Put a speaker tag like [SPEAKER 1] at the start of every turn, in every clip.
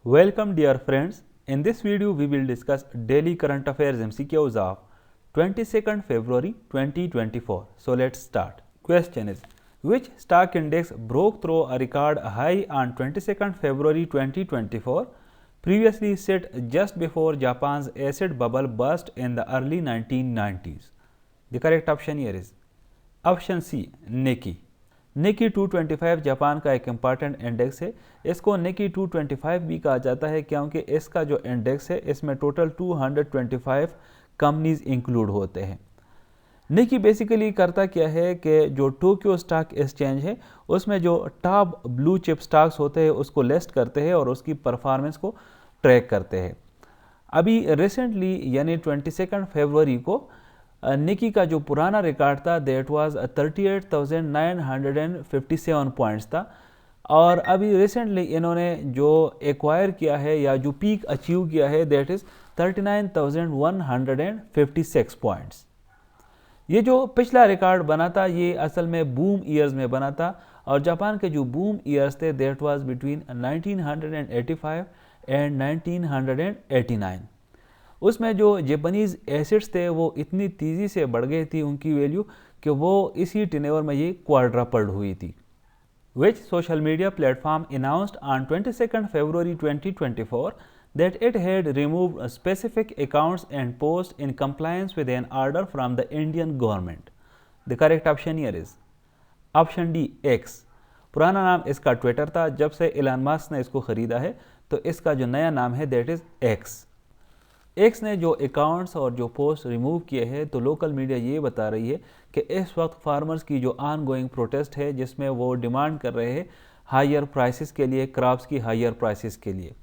[SPEAKER 1] Welcome dear friends. In this video we will discuss daily current affairs MCQs of 22nd February 2024. So let's start. Question is, which stock index broke through a record high on 22nd February 2024, previously set just before Japan's acid bubble burst in the early 1990s? The correct option here is option C, Nikkei. Nikkei 225 Japan का एक important index है। इसको निकी 225 भी कहा जाता है क्योंकि इसका जो इंडेक्स है इसमें टोटल 225 कंपनीज इंक्लूड होते हैं। निकी बेसिकली करता क्या है कि जो टोक्यो स्टॉक एक्सचेंज है उसमें जो टॉप ब्लू चिप स्टॉक्स होते हैं उसको लिस्ट करते हैं और उसकी परफॉर्मेंस को ट्रैक करते हैं। अभी रिसेंटली यानी 22 फरवरी को निकी का जो पुराना रिकॉर्ड था दैट वाज 38,957 पॉइंट्स था, और अभी रिसेंटली इन्होंने जो एक्वायर किया है या जो पीक अचीव किया है दैट इज़ 39,156 पॉइंट्स। ये जो पिछला रिकॉर्ड बना था ये असल में बूम ईयर्स में बना था, और जापान के जो बूम ईयर्स थे दैट वाज बिटवीन 1985 एंड 1989। उसमें जो जापानीज़ एसेट्स थे वो इतनी तेज़ी से बढ़ गई थी उनकी वैल्यू कि वो इसी टेन्योर में ये क्वाड्रपल्ड हुई थी। Which social media platform announced on 22nd February 2024 that it had removed specific accounts and posts in compliance with an order from the Indian government? The correct option here is option D, X. पुराना नाम इसका Twitter था, जब से Elon Musk ने इसको ख़रीदा है तो इसका जो नया नाम है दैट इज़ X। एक्स ने जो अकाउंट्स और जो पोस्ट रिमूव किए हैं तो लोकल मीडिया ये बता रही है कि इस वक्त फार्मर्स की जो ऑन गोइंग प्रोटेस्ट है जिसमें वो डिमांड कर रहे हैं हायर प्राइसेस के लिए, क्रॉप्स की हायर प्राइसेस के लिए।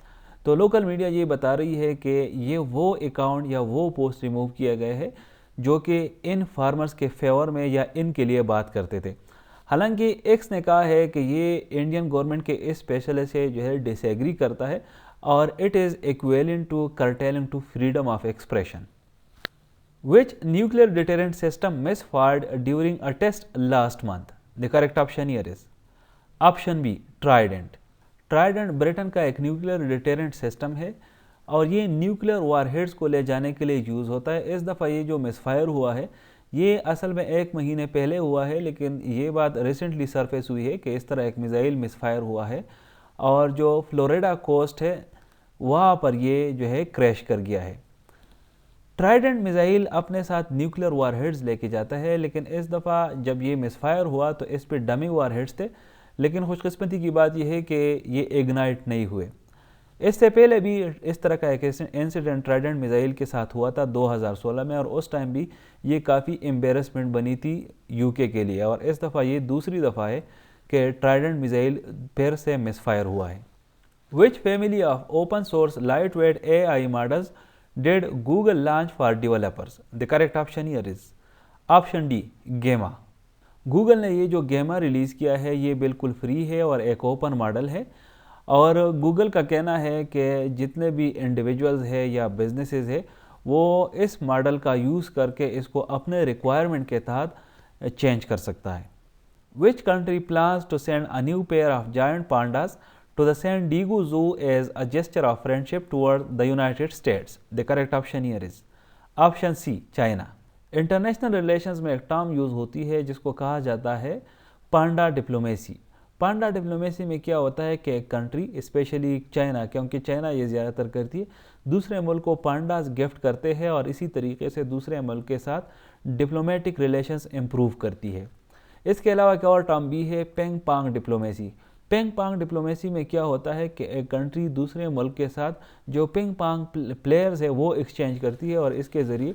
[SPEAKER 1] तो लोकल मीडिया ये बता रही है कि ये वो अकाउंट या वो पोस्ट रिमूव किए गए हैं जो कि इन फार्मर्स के फेवर में या इनके लिए बात करते थे। हालांकि एक्स ने कहा है कि ये इंडियन गवर्नमेंट के इस फैसले से जो है डिसएग्री करता है और it is equivalent to curtailing to freedom of expression. Which nuclear deterrent system misfired during a test last month? The correct option here is option B, Trident. Trident Britain का एक न्यूक्लियर डिटेरेंट सिस्टम है और ये nuclear warheads को ले जाने के लिए यूज़ होता है। इस दफ़ा ये जो मिसफायर हुआ है ये असल में 1 महीने पहले हुआ है, लेकिन ये बात रिसेंटली सरफेस हुई है कि इस तरह एक मिसाइल मिसफायर हुआ है और जो फ्लोरिडा कोस्ट है वहाँ पर ये जो है क्रैश कर गया है। ट्राइडेंट मिसाइल अपने साथ न्यूक्लियर वारहेड्स लेके जाता है, लेकिन इस दफ़ा जब ये मिसफायर हुआ तो इस पे डमी वारहेड्स थे, लेकिन खुशकिस्मती की बात यह है कि ये इग्नाइट नहीं हुए। इससे पहले भी इस तरह का एक इंसिडेंट ट्राइडेंट मिसाइल के साथ हुआ था 2016 में, और उस टाइम भी ये काफ़ी एम्बेरसमेंट बनी थी यूके के लिए, और इस दफ़ा ये दूसरी दफ़ा है कि ट्राइडेंट मिसाइल फिर से मिसफायर हुआ है। Which family of open source lightweight AI models did Google launch for developers? The correct option here is option D, Gamma. Google ने ये जो Gamma रिलीज़ किया है ये बिल्कुल फ्री है और एक ओपन मॉडल है, और Google का कहना है कि जितने भी इंडिविजुअल्स है या बिजनेसेस है वो इस मॉडल का यूज़ करके इसको अपने रिक्वायरमेंट के तहत चेंज कर सकता है। Which country plans to send a new pair of giant pandas to the San Diego Zoo as a gesture of friendship toward the United States? The correct option here is option C, China. International relations में एक term use होती है जिसको कहा जाता है पांडा diplomacy. पांडा diplomacy में क्या होता है कि एक कंट्री स्पेशली चाइना, क्योंकि चाइना ये ज़्यादातर करती है, दूसरे मुल्क को पांडास गिफ्ट करते हैं और इसी तरीके से दूसरे मुल्क के साथ डिप्लोमेटिक रिलेशंस इम्प्रूव करती है। इसके अलावा एक और टर्म भी है पेंग पांग डिप्लोमेसी। पेंग पांग डिप्लोमेसी में क्या होता है कि एक कंट्री दूसरे मुल्क के साथ जो पेंग पांग प्लेयर्स है वो एक्सचेंज करती है और इसके ज़रिए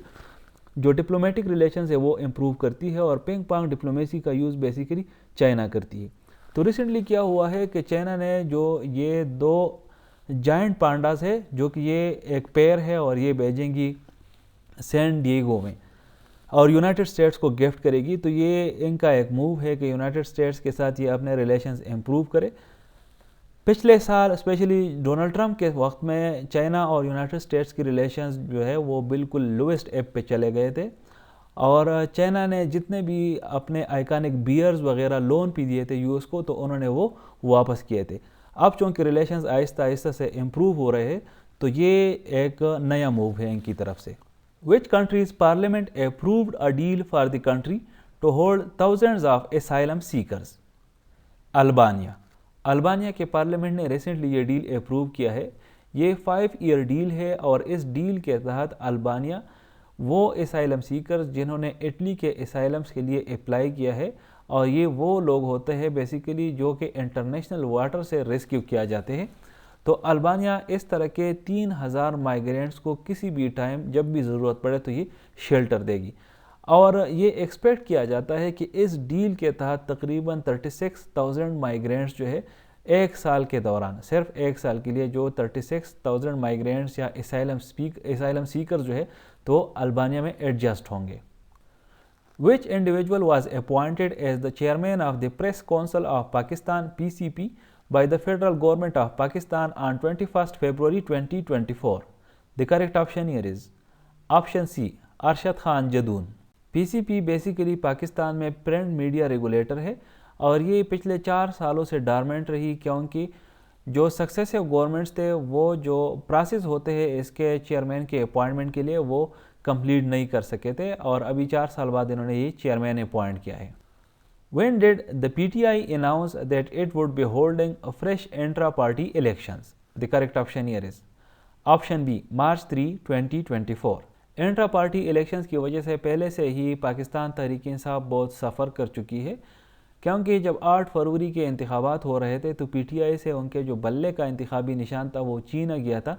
[SPEAKER 1] जो डिप्लोमेटिक रिलेशंस है वो इम्प्रूव करती है, और पेंग पांग डिप्लोमेसी का यूज़ बेसिकली चाइना करती है। तो रिसेंटली क्या हुआ है कि चाइना ने जो ये 2 जायंट पांडास है जो कि ये एक पेयर है और ये भेजेंगी सैन डिएगो में और यूनाइटेड स्टेट्स को गिफ्ट करेगी। तो ये इनका एक मूव है कि यूनाइटेड स्टेट्स के साथ ये अपने रिलेशंस इम्प्रूव करे। पिछले साल स्पेशली डोनाल्ड ट्रंप के वक्त में चाइना और यूनाइटेड स्टेट्स की रिलेशंस जो है वो बिल्कुल लोवेस्ट एप पे चले गए थे, और चाइना ने जितने भी अपने आइकॉनिक बियर्स वगैरह लोन पे दिए थे यूएस को तो उन्होंने वो वापस किए थे। اب چونکہ ریلیشنز آہستہ آہستہ سے امپروو ہو رہے ہیں تو یہ ایک نیا موو ہے ان کی طرف سے. Which country's parliament approved a deal for the country to hold thousands of asylum seekers? Albania. Albania کے پارلیمنٹ نے ریسنٹلی یہ ڈیل اپروو کیا ہے. یہ 5 ایئر ڈیل ہے اور اس ڈیل کے تحت البانیہ وہ اسائلم سیکرز جنہوں نے اٹلی کے اسائلمس کے لیے اپلائی کیا ہے، اور یہ وہ لوگ ہوتے ہیں بیسیکلی جو کہ انٹرنیشنل واٹر سے ریسکیو کیا جاتے ہیں. تو البانیہ اس طرح کے 3000 مائیگرینٹس کو کسی بھی ٹائم جب بھی ضرورت پڑے تو یہ شیلٹر دے گی. اور یہ ایکسپیکٹ کیا جاتا ہے کہ اس ڈیل کے تحت تقریباً 36,000 مائیگرینٹس جو ہے ایک سال کے دوران، صرف ایک سال کے لیے جو 36,000 مائیگرینٹس یا اسائلم سیکر جو ہے تو البانیہ میں ایڈجسٹ ہوں گے. Which individual was appointed as the chairman of the Press Council of Pakistan (PCP) by the Federal Government of Pakistan on 21st February 2024? The correct option here is option C, Arshad Khan Jadoon. PCP basically Pakistan میں print media regulator ہے اور یہ پچھلے 4 سالوں سے dormant رہی کیونکہ جو سکسیسو گورنمنٹس تھے وہ جو پروسیس ہوتے ہیں اس کے چیئرمین کے اپوائنٹمنٹ کے لیے وہ کمپلیٹ نہیں کر سکے تھے، اور ابھی 4 سال بعد انہوں نے یہ چیئرمین اپوائنٹ کیا ہے. When did the PTI announce that it would be holding fresh intra-party elections? The correct option here is option B, March 3, 2024. Intra party elections کی وجہ سے پہلے سے ہی پاکستان تحریک انصاف بہت سفر کر چکی ہے، کیونکہ جب 8 فروری کے انتخابات ہو رہے تھے تو پی ٹی آئی سے ان کے جو بلے کا انتخابی نشان تھا وہ چھینا گیا تھا.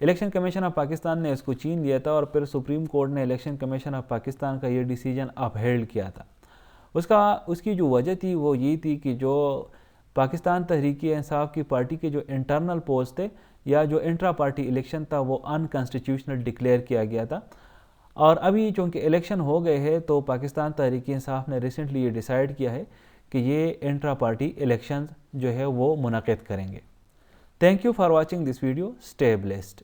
[SPEAKER 1] الیکشن کمیشن آف پاکستان نے اس کو چھین لیا تھا اور پھر سپریم کورٹ نے الیکشن کمیشن آف پاکستان کا یہ ڈیسیجن اپہیلڈ کیا تھا. اس کی جو وجہ تھی وہ یہ تھی کہ جو پاکستان تحریک انصاف کی پارٹی کے جو انٹرنل پولز تھے یا جو انٹرا پارٹی الیکشن تھا وہ ان کانسٹیٹیوشنل ڈکلیئر کیا گیا تھا. اور ابھی چونکہ الیکشن ہو گئے ہیں تو پاکستان تحریک انصاف نے ریسنٹلی یہ ڈیسائیڈ کیا ہے کہ یہ انٹرا پارٹی الیکشنز جو ہے وہ منعقد کریں گے. Thank you for watching this video. Stay blessed.